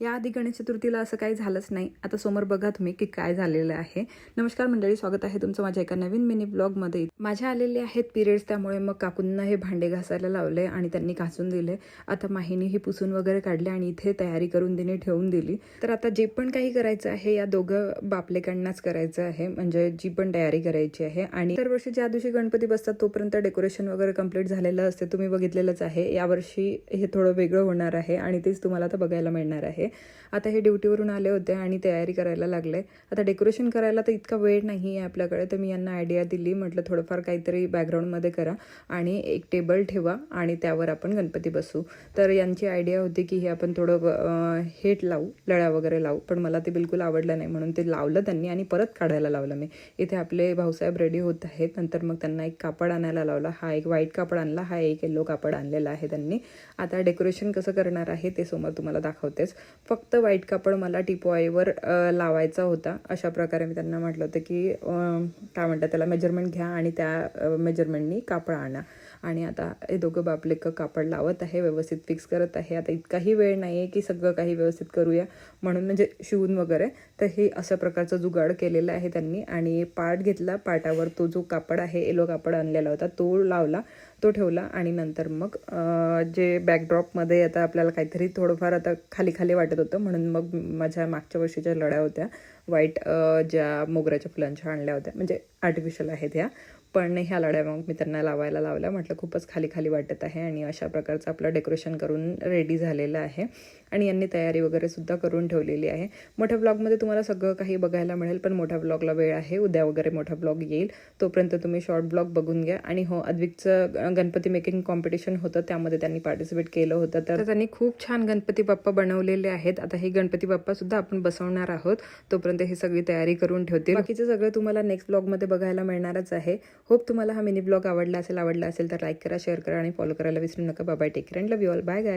याआधी गणेश चतुर्थीला असं काही झालंच नाही. आता समोर बघा तुम्ही की काय झालेलं आहे. नमस्कार मंडळी, स्वागत आहे तुमचं माझ्या एका नवीन मिनी ब्लॉगमध्ये. माझ्या आलेले आहेत पिरियड्स, त्यामुळे मग काकूंना हे भांडे घासायला लावले आणि त्यांनी घासून दिले. आता माहीने ही पुसून वगैरे काढले आणि इथे तयारी करून तिने ठेवून दिली. तर आता जे पण काही करायचं आहे या दोघं बापलेकांनाच करायचं आहे, म्हणजे जी पण तयारी करायची आहे. आणि दरवर्षी ज्या दिवशी गणपती बसतात तोपर्यंत डेकोरेशन वगैरे कंप्लीट झालेलं असते, तुम्ही बघितलेलंच आहे. यावर्षी हे थोडं वेगळं होणार आहे आणि तेच तुम्हाला आता बघायला मिळणार आहे. आता हे ड्युटीवरून आले होते आणि तयारी करायला लागले. आता डेकोरेशन करायला तर इतका वेळ नाही आहे आपल्याकडे, तर मी यांना आयडिया दिली, म्हटलं थोडंफार काहीतरी बॅकग्राऊंडमध्ये करा आणि एक टेबल ठेवा आणि त्यावर आपण गणपती बसू. तर यांची आयडिया होती की हे आपण थोडं हेट लावू, लळ्या वगैरे लावू, पण मला ते बिलकुल आवडलं नाही म्हणून ते लावलं त्यांनी आणि परत काढायला लावलं मी. इथे आपले भाऊसाहेब रेडी होत आहेत. नंतर मग त्यांना एक कापड आणायला लावला. हा एक व्हाईट कापड आणला, हा एक येलो कापड आणलेला आहे त्यांनी. आता डेकोरेशन कसं करणार आहे ते समोर तुम्हाला दाखवतेच. फक्त व्हाईट कापड मला टिपॉईवर लावायचा होता. अशा प्रकारे मी त्यांना म्हटलं होतं की काय म्हणतात त्याला, मेजरमेंट घ्या आणि त्या मेजरमेंटनी कापड आणा. आणि आता हे दोघं बापलेक कापड लावत आहे, व्यवस्थित फिक्स करत आहे. आता इतकाही वेळ नाही आहे की सगळं काही व्यवस्थित करूया म्हणून, म्हणजे शिवून वगैरे. तर हे अशा प्रकारचं जुगाड केलेलं आहे त्यांनी. आणि पाट घेतला, पाटावर तो जो कापड आहे, येलो कापड आणलेला होता तो लावला, तो ठेवला. आणि नंतर मग जे बॅकड्रॉपमध्ये आता आपल्याला काहीतरी थोडंफार आता खाली खाली वाटत होतं, म्हणून मग माझ्या मागच्या वर्षीच्या लढ्या होत्या व्हाईट, ज्या मोगऱ्याच्या फुलांच्या आणल्या होत्या, म्हणजे आर्टिफिशियल आहेत ह्या, पण ह्या लढ्या मग मी त्यांना लावायला लावल्या. म्हटलं खूपच खाली खाली वाटत आहे. आणि अशा प्रकारचं आपलं डेकोरेशन करून रेडी झालेलं आहे. आणि यांनी तयारी वगैरे सुद्धा करून ठेवलेली आहे. मोठ्या ब्लॉगमध्ये तुम्हाला सगळं काही बघायला मिळेल, पण मोठ्या ब्लॉगला वेळ आहे, उद्या वगैरे मोठा ब्लॉग येईल. तोपर्यंत तुम्ही शॉर्ट ब्लॉग बघून घ्या. आणि हो, अद्विकचं गणपती मेकिंग कॉम्पिटिशन होतं, त्यामध्ये त्यांनी पार्टिसिपेट केलं होतं. तर त्यांनी खूप छान गणपती बाप्पा बनवलेले आहेत. आता हे गणपती बाप्पा सुद्धा आपण बसवणार आहोत. तोपर्यंत ही सगळी तयारी करून ठेवते. बाकीचं सगळं तुम्हाला नेक्स्ट ब्लॉगमध्ये बघायला मिळणारच आहे. होप तुम्हाला हा मिनी ब्लॉग आवडला असेल तर लाईक करा, शेअर करा आणि फॉलो करायला विसरू नका. Bye bye, take care and love you all. Bye guy.